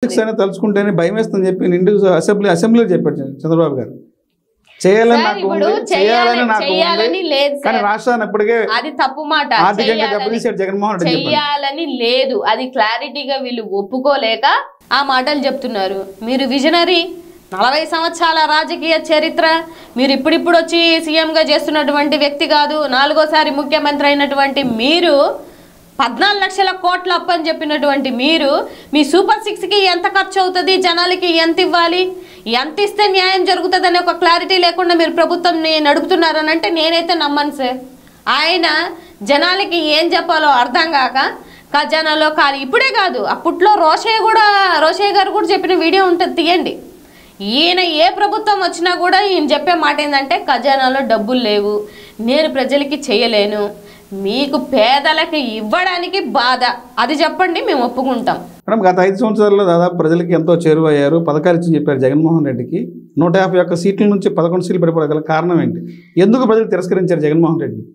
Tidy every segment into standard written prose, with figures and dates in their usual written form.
అని తలుచుకుంటేనే భయం వేస్తుందని చెప్పి నిండు అసెంబ్లీలో చెప్పాడు చంద్రబాబు గారు. చేయాలని నాకు ఉంది, చేయాలని నాకు ఉంది, కానీ రాష్ట్రాన్ని అప్పటికే అది తప్పు మాట. ఆర్థికంగా దెబ్బతీశాడు జగన్మోహన్ రెడ్డి. చెయ్యాలని లేదు, అది క్లారిటీగా వీళ్ళు ఒప్పుకోలేక ఆ మాటలు చెప్తున్నారు. మీరు విజనరీ, 40 సంవత్సరాల రాజకీయ చరిత్ర, మీరు ఇప్పుడిప్పుడు వచ్చి సీఎంగా చేస్తున్నటువంటి వ్యక్తి కాదు. 4వ సారి ముఖ్యమంత్రి అయినటువంటి మీరు 14 లక్షల కోట్ల అప్పు అని చెప్పినటువంటి మీరు మీ సూపర్ 6కి ఎంత ఖర్చు అవుతుంది, జనాలకి ఎంత ఇవ్వాలి, ఎంత ఇస్తే న్యాయం జరుగుతుందని ఒక క్లారిటీ లేకుండా మీరు ప్రభుత్వంని నడుపుతున్నారని అంటే నేనైతే నమ్మను సార్. ఆయన జనాలకి ఏం చెప్పాలో అర్థం కాక ఖజానాలో ఖాళీ. ఇప్పుడే కాదు, అప్పట్లో రోషయ్య గారు కూడా చెప్పిన వీడియో ఉంటుంది, తీయండి. ఈయన ఏ ప్రభుత్వం వచ్చినా కూడా ఈయన చెప్పే మాట ఏంటంటే ఖజానాలో డబ్బులు లేవు, నేను ప్రజలకి చేయలేను, మీకు పేదలకి ఇవ్వడానికి బాధ, అది చెప్పండి మేము ఒప్పుకుంటాం. మేడం, గత 5 సంవత్సరాల్లో దాదాపు ప్రజలకి ఎంతో చేరువయ్యారు, పథకాలు ఇచ్చి చెప్పారు జగన్మోహన్ రెడ్డికి. 151 సీట్ల నుంచి 11 సీట్లు పడిపోగల కారణం ఏంటి? ఎందుకు ప్రజలు తిరస్కరించారు జగన్మోహన్ రెడ్డిని?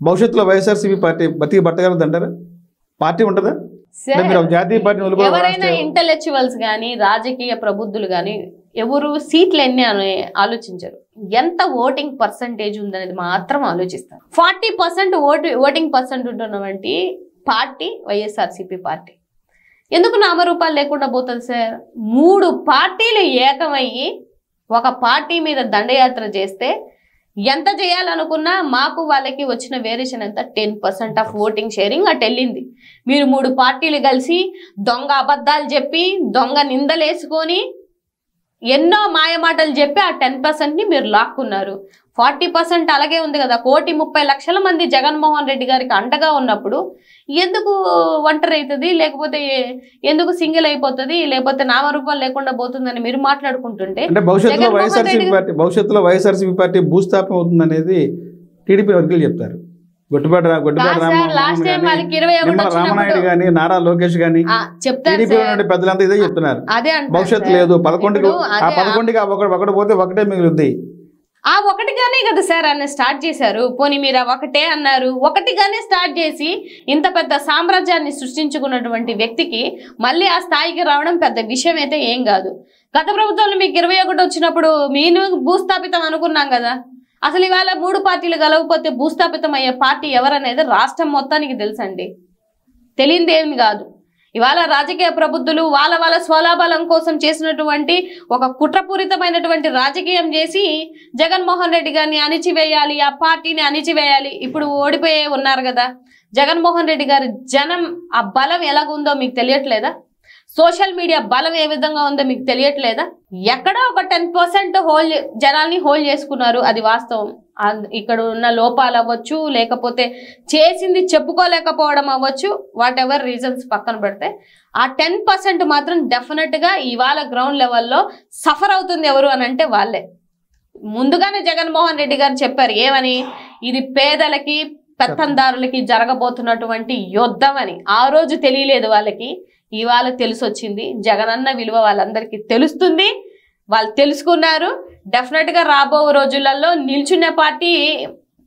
భవిష్యత్తులో వైఎస్ఆర్సీపీ పార్టీ బతికి బట్టగలదు అంటారా? పార్టీ ఉంటుందా? జాతీయ పార్టీ ఎవరైనా ఇంటలెక్చువల్స్ కానీ రాజకీయ ప్రబుద్ధులు కానీ ఎవరు సీట్లు ఎన్ని అని ఆలోచించరు, ఎంత ఓటింగ్ పర్సంటేజ్ ఉందనేది మాత్రం ఆలోచిస్తారు. 40% ఓటింగ్ పర్సెంట్ ఉన్నటువంటి పార్టీ వైఎస్ఆర్సీపీ పార్టీ. ఎందుకు నామరూపాలు లేకుండా పోతుంది సార్? 3 పార్టీలు ఏకమయ్యి ఒక పార్టీ మీద దండయాత్ర చేస్తే ఎంత చేయాలనుకున్నా మాకు వాళ్ళకి వచ్చిన వేరియేషన్ ఎంత? 10% ఆఫ్ ఓటింగ్ షేరింగ్ అటు వెళ్ళింది. మీరు 3 పార్టీలు కలిసి దొంగ అబద్ధాలు చెప్పి, దొంగ నిందలేసుకొని, ఎన్నో మాయమాటలు చెప్పి ఆ 10%ని మీరు లాక్కున్నారు. 40% అలాగే ఉంది కదా. 1,30,00,000 మంది జగన్మోహన్ రెడ్డి గారికి అండగా ఉన్నప్పుడు ఎందుకు ఒంటరి అవుతుంది, లేకపోతే ఎందుకు సింగిల్ అయిపోతుంది, లేకపోతే నామరూపాలు లేకుండా పోతుందని మీరు మాట్లాడుకుంటుంటే భవిష్యత్తులో వైఎస్ఆర్సీపీ పార్టీ భూస్థాపన అవుతుంది అనేది టీడీపీ వర్గాలు చెప్తారు. రామనాయుడు గాని, నారా లోకేష్ గాని, పెద్దలంతా ఇదే చెప్తున్నారు. భవిష్యత్తు లేదు, 11కి ఒకటి పోతే ఒకటే మిగులుద్ది. ఆ ఒకటిగానే కదా సార్ ఆయన స్టార్ట్ చేశారు. పోనీ మీరు ఒకటే అన్నారు, ఒకటిగానే స్టార్ట్ చేసి ఇంత పెద్ద సామ్రాజ్యాన్ని సృష్టించుకున్నటువంటి వ్యక్తికి మళ్ళీ ఆ స్థాయికి రావడం పెద్ద విషయం అయితే ఏం కాదు. గత ప్రభుత్వంలో మీకు 21 వచ్చినప్పుడు మీరు భూస్థాపితం అనుకున్నాం కదా. అసలు ఇవాళ 3 పార్టీలు కలవకపోతే భూస్థాపితం అయ్యే పార్టీ ఎవరనేది రాష్ట్రం మొత్తానికి తెలుసండి, తెలియదేమి కాదు. ఇవాళ రాజకీయ ప్రబుద్ధులు వాళ్ళ స్వలాభాలం కోసం చేసినటువంటి ఒక కుట్రపూరితమైనటువంటి రాజకీయం చేసి జగన్మోహన్ రెడ్డి గారిని అణిచివేయాలి, ఆ పార్టీని అణిచివేయాలి. ఇప్పుడు ఓడిపోయే ఉన్నారు కదా జగన్మోహన్ రెడ్డి గారి జనం, ఆ బలం ఎలాగుందో మీకు తెలియట్లేదా? సోషల్ మీడియా బలం ఏ విధంగా ఉందో మీకు తెలియట్లేదా? ఎక్కడో ఒక 10% జనాల్ని హోల్డ్ చేసుకున్నారు, అది వాస్తవం. ఇక్కడ ఉన్న లోపాలు అవ్వచ్చు, లేకపోతే చేసింది చెప్పుకోలేకపోవడం అవ్వచ్చు, వాట్ ఎవర్ రీజన్స్ పక్కన పెడితే ఆ 10% మాత్రం డెఫినెట్ గా ఇవాళ గ్రౌండ్ లెవెల్లో సఫర్ అవుతుంది ఎవరు అని అంటే వాళ్ళే. ముందుగానే జగన్మోహన్ రెడ్డి గారు చెప్పారు ఏమని, ఇది పేదలకి పెత్తందారులకి జరగబోతున్నటువంటి యుద్ధం అని. ఆ రోజు తెలియలేదు వాళ్ళకి, ఇవాళ తెలిసొచ్చింది. జగనన్న విలువ వాళ్ళందరికీ తెలుస్తుంది, వాళ్ళు తెలుసుకున్నారు. డెఫినెట్ గా రాబో రోజులలో నిల్చున్న పార్టీ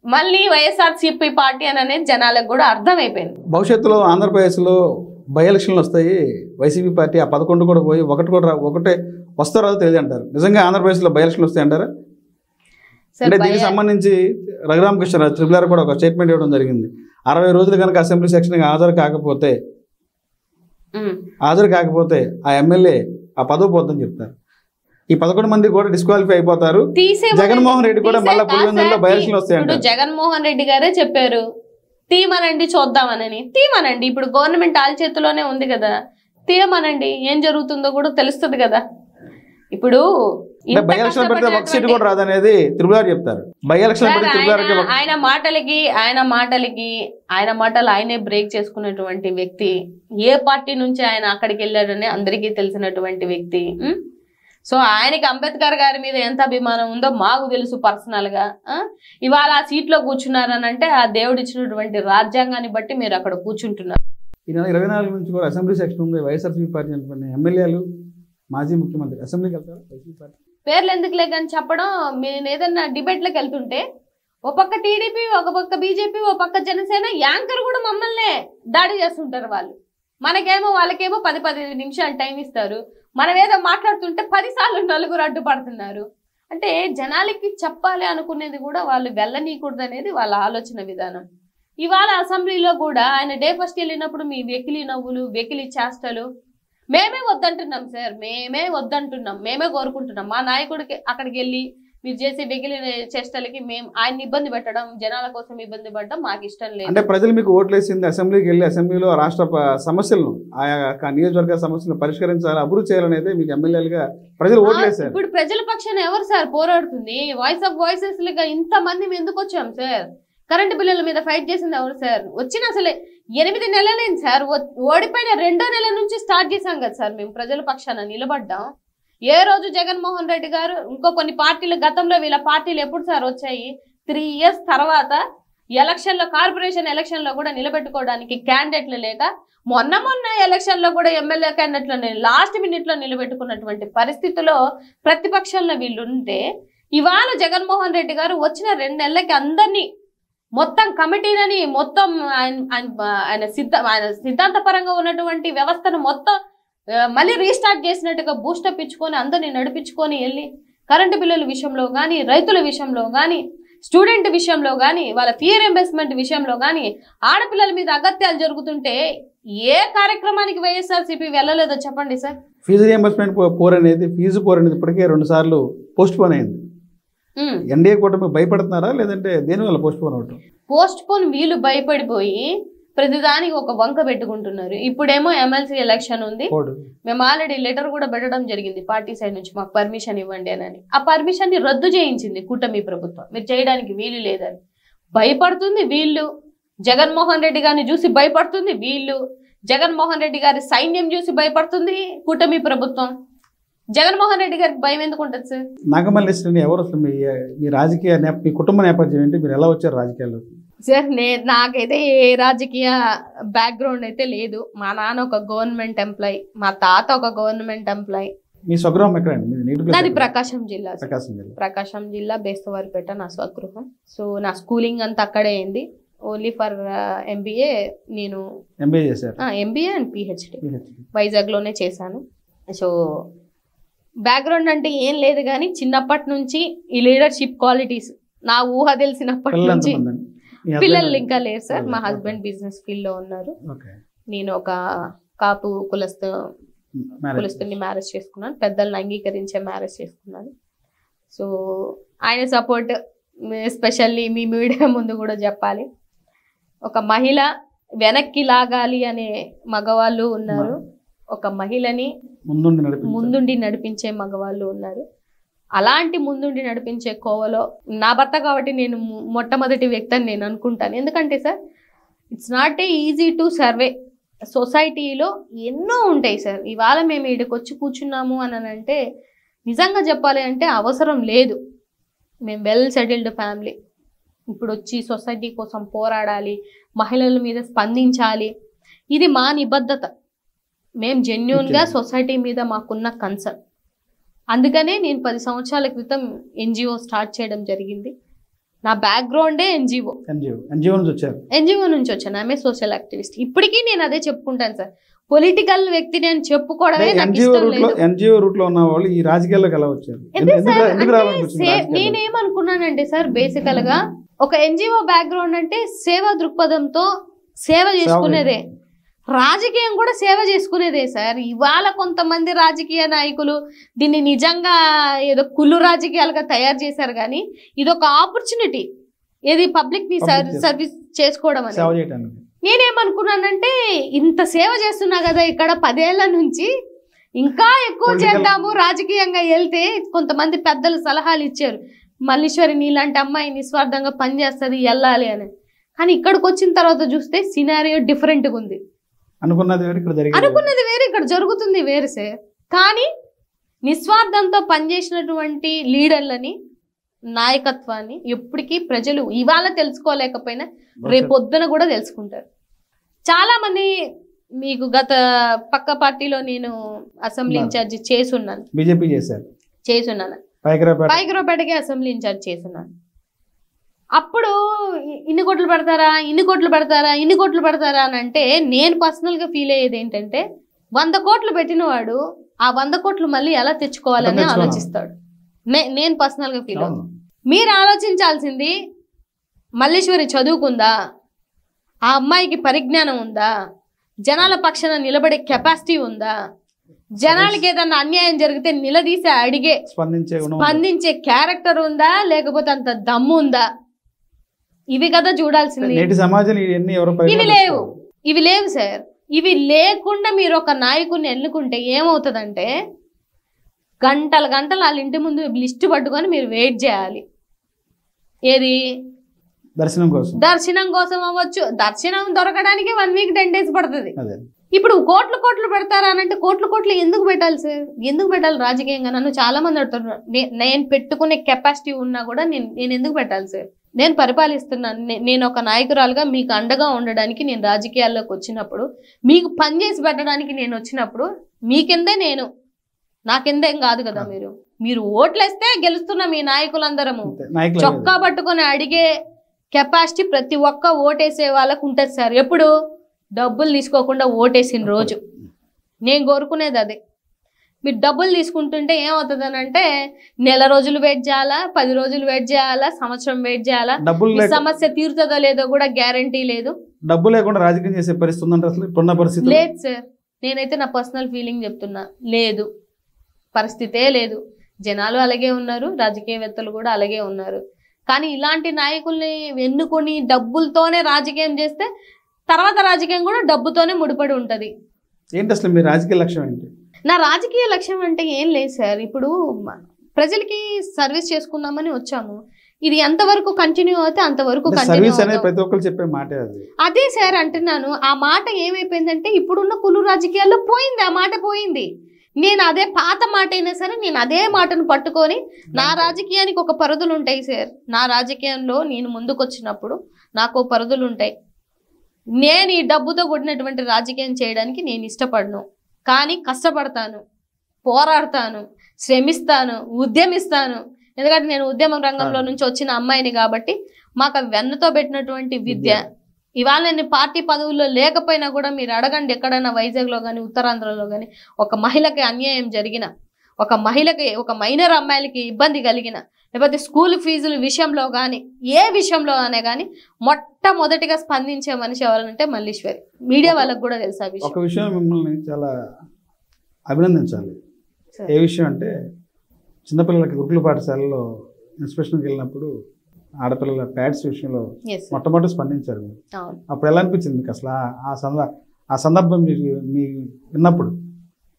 మళ్ళీ వైఎస్ఆర్సీపీ పార్టీ అని అనేది జనాలకు కూడా అర్థమైపోయింది. భవిష్యత్తులో ఆంధ్రప్రదేశ్లో బై ఎలక్షన్లు వస్తాయి, వైసీపీ పార్టీ ఆ 11 కూడా పోయి ఒకటే వస్తారో తెలియదు అంటారు. నిజంగా ఆంధ్రప్రదేశ్లో బై ఎలక్షన్లు వస్తాయి అంటారా? అంటే దీనికి సంబంధించి రఘురామకృష్ణరాజు త్రిపులార్ కూడా ఒక స్టేట్మెంట్ ఇవ్వడం జరిగింది. 60 రోజులు కనుక అసెంబ్లీ సెక్షన్కి హాజరు కాకపోతే ఆ ఎమ్మెల్యే ఆ పదవి పోద్దని చెప్తారు. ఈ 11 మంది కూడా డిస్క్వాలిఫై అయిపోతారు. జగన్మోహన్ రెడ్డి కూడా మళ్ళీ పులివెందులలో బై ఎలక్షన్లు వస్తాయంట. జగన్మోహన్ రెడ్డి గారే చెప్పారు తీయమనండి చూద్దామనని. తీయమనండి, ఇప్పుడు గవర్నమెంట్ వాళ్ళ చేతిలోనే ఉంది కదా, తీయమనండి, ఏం జరుగుతుందో కూడా తెలుస్తుంది కదా. ఇప్పుడు బై ఎలక్షన్ పెడితే ఒక సీట్ కూడా రాదనేది త్రిపులార్ చెప్తారు. బై ఎలక్షన్ ఆయన మాటలు ఆయనే బ్రేక్ చేసుకున్నటువంటి వ్యక్తి. ఏ పార్టీ నుంచి ఆయన అక్కడికి వెళ్ళాడని అందరికీ తెలిసినటువంటి వ్యక్తి. సో ఆయనకి అంబేద్కర్ గారి మీద ఎంత అభిమానం ఉందో మాకు తెలుసు పర్సనల్ గా. ఇవాళ ఆ సీట్లో కూర్చున్నారని అంటే ఆ దేవుడు ఇచ్చినటువంటి రాజ్యాంగాన్ని బట్టి మీరు అక్కడ కూర్చుంటున్నారు. ఈ నెల 24 నుంచి కూడా అసెంబ్లీ సెక్షన్ ఉంది. వైఎస్ఆర్సీపీ పార్టీ ఎమ్మెల్యేలు, మాజీ ముఖ్యమంత్రి అసెంబ్లీకి వెళ్తారు. వైసీపీ పార్టీ పేర్లు ఎందుకు లేకని చెప్పడం, మీరు ఏదన్నా డిబేట్లకు వెళ్తుంటే ఓ పక్క టీడీపీ, ఒక పక్క బీజేపీ, ఓ పక్క జనసేన, యాంకర్ కూడా మమ్మల్నే దాడి చేస్తుంటారు వాళ్ళు. మనకేమో వాళ్ళకేమో 10-15 నిమిషాలు టైం ఇస్తారు. మనం ఏదో మాట్లాడుతుంటే 10 సార్లు నలుగురు అడ్డుపడుతున్నారు. అంటే జనాలకి చెప్పాలి అనుకునేది కూడా వాళ్ళు వెళ్ళనీయకూడదు అనేది వాళ్ళ ఆలోచన విధానం. ఇవాళ అసెంబ్లీలో కూడా ఆయన డే ఫస్ట్ వెళ్ళినప్పుడు మీ వెకిలి నవ్వులు, వెకిలి చేష్టలు మేమే వద్దంటున్నాం సార్, మేమే వద్దంటున్నాం, మేమే కోరుకుంటున్నాం. మా నాయకుడికి అక్కడికి వెళ్ళి మీరు చేసే వెకిలి చేష్టలకి మేము ఆయన ఇబ్బంది పెట్టడం, జనాల కోసం ఇబ్బంది పడడం మాకు ఇష్టం లేదు. అంటే ప్రజలు మీకు ఓట్లేసింది అసెంబ్లీకి వెళ్ళి అసెంబ్లీలో రాష్ట్ర సమస్యలను ఆయా నియోజకవర్గ సమస్యలను పరిష్కరించాలి, అభివృద్ధి చేయాలనేది మీకు ఎమ్మెల్యేలుగా ప్రజలు ఓట్లేసారు. ఇప్పుడు ప్రజల పక్షాన ఎవరు సార్ పోరాడుతుంది? వాయిస్ ఆఫ్ వాయిసెస్ లుగా ఇంతమంది ఎందుకు వచ్చాం సార్? కరెంటు బిల్లుల మీద ఫైట్ చేసింది ఎవరు సార్? వచ్చిన అసలే 8 నెలలైంది సార్, ఓడిపోయిన 2వ నెల నుంచి స్టార్ట్ చేశాం కదా సార్ మేము ప్రజల పక్షాన నిలబడ్డాం. ఏ రోజు జగన్మోహన్ రెడ్డి గారు ఇంకో కొన్ని పార్టీలు గతంలో వీళ్ళ పార్టీలు ఎప్పుడు సార్ వచ్చాయి? 3 ఇయర్స్ తర్వాత ఎలక్షన్లో, కార్పొరేషన్ ఎలక్షన్లో కూడా నిలబెట్టుకోవడానికి క్యాండిడేట్లు లేక మొన్న ఎలక్షన్లో కూడా ఎమ్మెల్యే క్యాండిడేట్లను లాస్ట్ మినిట్లో నిలబెట్టుకున్నటువంటి పరిస్థితిలో ప్రతిపక్షంలో వీళ్ళు ఉంటే, ఇవాళ జగన్మోహన్ రెడ్డి గారు వచ్చిన 2 నెలలకి అందరినీ మొత్తం కమిటీలని మొత్తం ఆయన సిద్ధాంతపరంగా ఉన్నటువంటి వ్యవస్థను మొత్తం మళ్ళీ రీస్టార్ట్ చేసినట్టుగా బూస్టప్ ఇచ్చుకొని అందరినీ నడిపించుకొని వెళ్ళి కరెంటు బిల్లుల విషయంలో కానీ, రైతుల విషయంలో కానీ, స్టూడెంట్ విషయంలో కానీ, వాళ్ళ ఫీ రీయింబర్స్మెంట్ విషయంలో కానీ, ఆడపిల్లల మీద అగత్యాలు జరుగుతుంటే ఏ కార్యక్రమానికి వైఎస్ఆర్సీపీ వెళ్ళలేదో చెప్పండి సార్. ఫీజు రీయింబర్స్మెంట్ పోర్ అనేది ఇప్పటికే 2 సార్లు పోస్ట్ పోన్ అయింది. ఎన్డీఏ కూటమి భయపడుతున్నారా లేదంటే దేని వల్ల పోస్ట్ పోన్ అవటం? పోస్ట్ పోన్ వీళ్ళు భయపడిపోయి ప్రతిదానికి ఒక వంక పెట్టుకుంటున్నారు. ఇప్పుడేమో ఎమ్మెల్సీ ఎలక్షన్ ఉంది, మేము ఆల్రెడీ లెటర్ కూడా పెట్టడం జరిగింది పార్టీ సైడ్ నుంచి, మాకు పర్మిషన్ ఇవ్వండి అని. ఆ పర్మిషన్ ని రద్దు చేయించింది కూటమి ప్రభుత్వం, మీరు చేయడానికి వీలు లేదని. భయపడుతుంది వీళ్ళు, జగన్మోహన్ రెడ్డి గారిని చూసి భయపడుతుంది వీళ్ళు, జగన్మోహన్ రెడ్డి గారి సైన్యం చూసి భయపడుతుంది కూటమి ప్రభుత్వం. జగన్మోహన్ రెడ్డి గారికి భయం ఎందుకు ఉంటుంది సార్? నాగమల్లి శ్రేణి ఎవరు అసలు? మీ రాజకీయ మీ కుటుంబ నేపథ్యం ఏంటి? మీరు ఎలా వచ్చారు రాజకీయాల్లో? సార్ నాకైతే ఏ రాజకీయ బ్యాక్గ్రౌండ్ అయితే లేదు. మా నాన్న ఒక గవర్నమెంట్ ఎంప్లాయ్, మా తాత ఒక గవర్నమెంట్ ఎంప్లాయ్. మీ స్వగృహం ఎక్కడండి? నాది ప్రకాశం జిల్లా. ప్రకాశం జిల్లా బేస్తవారిపేట నా స్వగృహం. సో నా స్కూలింగ్ అంతా అక్కడే అయింది. ఓన్లీ ఫర్ ఎంబీఏ నేను ఎంబీఏ చేశాను. ఎంబీఏ అండ్ పిహెచ్డి వైజాగ్లోనే చేశాను. సో బ్యాక్గ్రౌండ్ అంటే ఏం లేదు కానీ చిన్నప్పటి నుంచి ఈ లీడర్షిప్ క్వాలిటీస్ నా ఊహ తెలిసినప్పటి నుంచి. పిల్లలు ఇంకా లేరు సార్, మా హస్బెండ్ బిజినెస్ ఫీల్డ్ లో ఉన్నారు. నేను ఒక కాపు కులస్తుని మ్యారేజ్ చేసుకున్నాను, పెద్దలను అంగీకరించే మ్యారేజ్ చేసుకున్నాను. సో ఆయన సపోర్ట్ ఎస్పెషల్లీ మీ మీడియా ముందు కూడా చెప్పాలి, ఒక మహిళ వెనక్కి లాగాలి అనే మగవాళ్ళు ఉన్నారు, ఒక మహిళని ముందుండి నడిపించే మగవాళ్ళు ఉన్నారు. అలాంటి ముందుండి నడిపించే కోవలో నా భర్త కాబట్టి నేను మొట్టమొదటి వ్యక్తి అని నేను అనుకుంటాను. ఎందుకంటే sir it's not a easy to survey. సొసైటీలో ఎన్నో ఉంటాయి సార్. ఇవాళ మేము ఇక్కడికి వచ్చి కూర్చున్నాము అని అంటే నిజంగా చెప్పాలి అంటే అవసరం లేదు. మేము వెల్ సెటిల్డ్ ఫ్యామిలీ. ఇప్పుడు వచ్చి సొసైటీ కోసం పోరాడాలి, మహిళల మీద స్పందించాలి, ఇది మా నిబద్ధత. మేము జెన్యూన్గా సొసైటీ మీద మాకున్న కన్సర్న్. అందుకనే నేను 10 సంవత్సరాల క్రితం ఎన్జిఓ స్టార్ట్ చేయడం జరిగింది. నా బ్యాక్గ్రౌండే ఎన్జిఓ నుంచి వచ్చాను. ఆమె సోషల్ యాక్టివిస్ట్. ఇప్పటికీ నేను అదే చెప్పుకుంటాను సార్. పొలిటికల్ వ్యక్తి నేను చెప్పుకోవడమే నాకు ఇష్టం లేదు. ఎన్జిఓ రూట్ లో ఉన్న వాళ్ళు ఈ రాజకీయాల్లోకి ఎలా వచ్చారు? నేనేమనుకున్నానంటే సార్, బేసికల్ గా ఒక ఎన్జిఓ బ్యాక్గ్రౌండ్ అంటే సేవా దృక్పథంతో సేవ చేసుకునేదే. రాజకీయం కూడా సేవ చేసుకునేదే సార్. ఇవాళ కొంతమంది రాజకీయ నాయకులు దీన్ని నిజంగా ఏదో కుళ్ళు రాజకీయాలుగా తయారు చేశారు, కానీ ఇది ఒక ఆపర్చునిటీ, ఏది పబ్లిక్ ని సర్వీస్ చేసుకోవడం అని. నేనేమనుకున్నానంటే ఇంత సేవ చేస్తున్నా కదా ఇక్కడ 10 ఏళ్ల నుంచి, ఇంకా ఎక్కువ చేద్దాము రాజకీయంగా వెళ్తే. కొంతమంది పెద్దలు సలహాలు ఇచ్చారు, మల్లీశ్వరి నీలాంటి అమ్మాయి నిస్వార్థంగా పనిచేస్తుంది వెళ్ళాలి అని. కానీ ఇక్కడికి వచ్చిన తర్వాత చూస్తే సినారియో డిఫరెంట్గా ఉంది. అనుకున్నది వేరే, ఇక్కడ జరుగుతుంది వేరే సార్. కానీ నిస్వార్థంతో పనిచేసినటువంటి లీడర్లని, నాయకత్వాన్ని ఎప్పటికీ ప్రజలు ఇవాళ తెలుసుకోలేకపోయినా రేపొద్దున కూడా తెలుసుకుంటారు. చాలా మంది మీకు గత పక్క పార్టీలో నేను అసెంబ్లీ ఇన్ఛార్జి చేసున్నాను, బీజేపీ చేసున్నాను, పైకరావుపేటకి అసెంబ్లీ ఇన్ఛార్జ్ చేసున్నాను. అప్పుడు ఇన్ని కోట్లు పెడతారా అని అంటే నేను పర్సనల్గా ఫీల్ అయ్యేది ఏంటంటే, 100 కోట్లు పెట్టిన వాడు ఆ 100 కోట్లు మళ్ళీ ఎలా తెచ్చుకోవాలని ఆలోచిస్తాడు. నేను పర్సనల్ గా ఫీల్ అవుతాను. మీరు ఆలోచించాల్సింది మల్లీశ్వరి చదువుకుందా, ఆ అమ్మాయికి పరిజ్ఞానం ఉందా, జనాల పక్షాన నిలబడే కెపాసిటీ ఉందా, జనాలకి ఏదన్నా అన్యాయం జరిగితే నిలదీసి అడిగే స్పందించే క్యారెక్టర్ ఉందా, లేకపోతే అంత దమ్ము ఉందా? ఇవి కదా చూడాల్సింది. ఇవి లేవు సార్. ఇవి లేకుండా మీరు ఒక నాయకుడిని ఎన్నుకుంటే ఏమవుతుందంటే గంటల గంటలు వాళ్ళ ఇంటి ముందు లిస్టు పట్టుకొని మీరు వెయిట్ చేయాలి. ఏది దర్శనం కోసం అవ్వచ్చు. దర్శనం దొరకడానికి 1 వీక్ 10 days పడుతుంది. ఇప్పుడు కోట్లు పెడతారా అంటే కోట్లు ఎందుకు పెట్టాలి సార్? ఎందుకు పెట్టాలి? రాజకీయంగా నన్ను చాలా మంది అడుగుతున్నారు. నేను పెట్టుకునే కెపాసిటీ ఉన్నా కూడా నేను ఎందుకు పెట్టాలి సార్? నేను పరిపాలిస్తున్నాను. నేను ఒక నాయకురాలుగా మీకు అండగా ఉండడానికి నేను రాజకీయాల్లోకి వచ్చినప్పుడు, మీకు పని చేసి పెట్టడానికి నేను వచ్చినప్పుడు మీ కిందే నేను, నా కిందేం కాదు కదా. మీరు ఓట్లేస్తే గెలుస్తున్న మీ నాయకులందరము చొక్కా పట్టుకొని అడిగే కెపాసిటీ ప్రతి ఒక్క ఓటేసే వాళ్ళకు ఉంటుంది సార్. ఎప్పుడు డబ్బులు తీసుకోకుండా ఓటేసిన రోజు. నేను కోరుకునేది అదే. మీరు డబ్బులు తీసుకుంటుంటే ఏమవుతుంది అని అంటే నెల రోజులు వెయిట్ చేయాలా, 10 రోజులు వెయిట్ చేయాలా, సంవత్సరం వెయిట్ చేయాలా, సమస్య తీరుతుందో లేదో కూడా గ్యారంటీ లేదు. డబ్బు లేకుండా రాజకీయం చేసే పరిస్థితి లేదు సార్. నేనైతే నా పర్సనల్ ఫీలింగ్ చెప్తున్నా, లేదు, పరిస్థితే లేదు. జనాలు అలాగే ఉన్నారు, రాజకీయవేత్తలు కూడా అలాగే ఉన్నారు. కానీ ఇలాంటి నాయకుల్ని ఎన్నుకొని డబ్బులతోనే రాజకీయం చేస్తే తర్వాత రాజకీయం కూడా డబ్బుతోనే ముడిపడి ఉంటది. ఏంటి అసలు మీ రాజకీయ లక్ష్యం ఏంటి? నా రాజకీయ లక్ష్యం అంటే ఏం లేదు సార్. ఇప్పుడు ప్రజలకి సర్వీస్ చేసుకుందామని వచ్చాము. ఇది ఎంతవరకు కంటిన్యూ అవుతే అంతవరకు అదే సార్ అంటున్నాను. ఆ మాట ఏమైపోయిందంటే ఇప్పుడున్న కులు రాజకీయాల్లో పోయింది. ఆ మాట పోయింది. నేను అదే పాత మాట అయినా సరే నేను అదే మాటను పట్టుకొని నా రాజకీయానికి ఒక పరిధులు ఉంటాయి సార్. నా రాజకీయంలో నేను ముందుకు వచ్చినప్పుడు నాకు పరిధులు ఉంటాయి. నేను ఈ డబ్బుతో కూడినటువంటి రాజకీయం చేయడానికి నేను ఇష్టపడను. కానీ కష్టపడతాను, పోరాడతాను, శ్రమిస్తాను, ఉద్యమిస్తాను. ఎందుకంటే నేను ఉద్యమ రంగంలో నుంచి వచ్చిన అమ్మాయిని కాబట్టి మాకు వెన్నతో పెట్టినటువంటి విద్య. ఇవాళ నేను పార్టీ పదవుల్లో లేకపోయినా కూడా మీరు అడగండి, ఎక్కడైనా వైజాగ్లో కానీ ఉత్తరాంధ్రలో కానీ ఒక మహిళకి అన్యాయం జరిగిన, ఒక మహిళకి, ఒక మైనర్ అమ్మాయిలకి ఇబ్బంది కలిగిన, లేకపోతే స్కూల్ ఫీజుల విషయంలో కానీ ఏ విషయంలో అనే కానీ మొట్టమొదటిగా స్పందించే మనిషి ఎవరంటే మల్లీశ్వరి. మీడియా వాళ్ళకు కూడా తెలుసా విషయం. ఒక విషయం మిమ్మల్ని చాలా అభినందించాలి. ఏ విషయం అంటే చిన్నపిల్లలకి గురుకుల పాఠశాలలో ఇన్స్పెక్షన్కి వెళ్ళినప్పుడు ఆడపిల్లల ప్యాడ్స్ విషయంలో మొట్టమొదటి స్పందించారు. అప్పుడు ఎలా అనిపించింది మీకు అసలు ఆ సందర్భం మీ విన్నప్పుడు?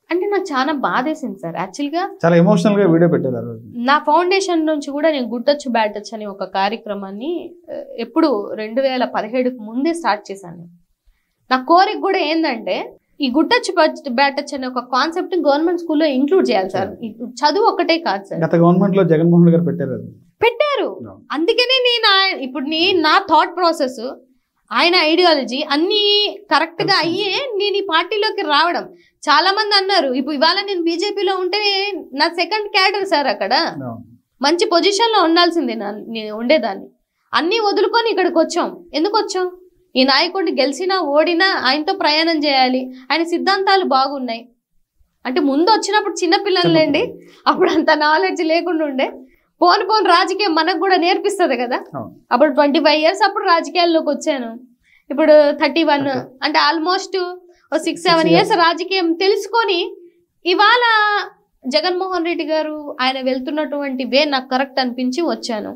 అంటే నాకు చాలా బాధేసింది సార్. యాక్చువల్గా చాలా ఎమోషనల్ గా వీడియో పెట్టారు. నా ఫౌండేషన్ నుంచి కూడా నేను గుడ్ టచ్ బ్యాడ్ టచ్ అనే ఒక కార్యక్రమాన్ని ఎప్పుడు 2017కు ముందే స్టార్ట్ చేశాను. నా కోరిక కూడా ఏంటంటే ఈ గుడ్ టచ్ బ్యాడ్ టచ్ అనే ఒక కాన్సెప్ట్ గవర్నమెంట్ స్కూల్లో ఇంక్లూడ్ చేయాలి సార్. చదువు ఒక్కటే కాదు సార్. గత గవర్నమెంట్ లో జగన్మోహన్ రెడ్డి గారు పెట్టారు. అందుకనే ఇప్పుడు నా థాట్ ప్రాసెస్, ఆయన ఐడియాలజీ అన్నీ కరెక్ట్ గా అయ్యే నేను ఈ పార్టీలోకి రావడం. చాలా మంది అన్నారు ఇప్పుడు ఇవాళ నేను బీజేపీలో ఉంటే నా సెకండ్ క్యాడర్ సార్. అక్కడ మంచి పొజిషన్ లో ఉండాల్సిందే నేను ఉండేదాన్ని. అన్నీ వదులుకొని ఇక్కడికి వచ్చాం. ఎందుకు వచ్చాం? ఈ నాయకుడిని గెలిచినా ఓడినా ఆయనతో ప్రయాణం చేయాలి, ఆయన సిద్ధాంతాలు బాగున్నాయి అంటే. ముందు వచ్చినప్పుడు చిన్నపిల్లలేండి, అప్పుడు అంత నాలెడ్జ్ లేకుండా ఉండే. పోను రాజకీయం మనకు కూడా నేర్పిస్తుంది కదా. అప్పుడు 25 years అప్పుడు రాజకీయాల్లోకి వచ్చాను. ఇప్పుడు 31 అంటే ఆల్మోస్ట్ 6-7 years రాజకీయం తెలుసుకొని ఇవాళ జగన్మోహన్ రెడ్డి గారు ఆయన వెళ్తున్నటువంటి వే నాకు కరెక్ట్ అనిపించి వచ్చాను.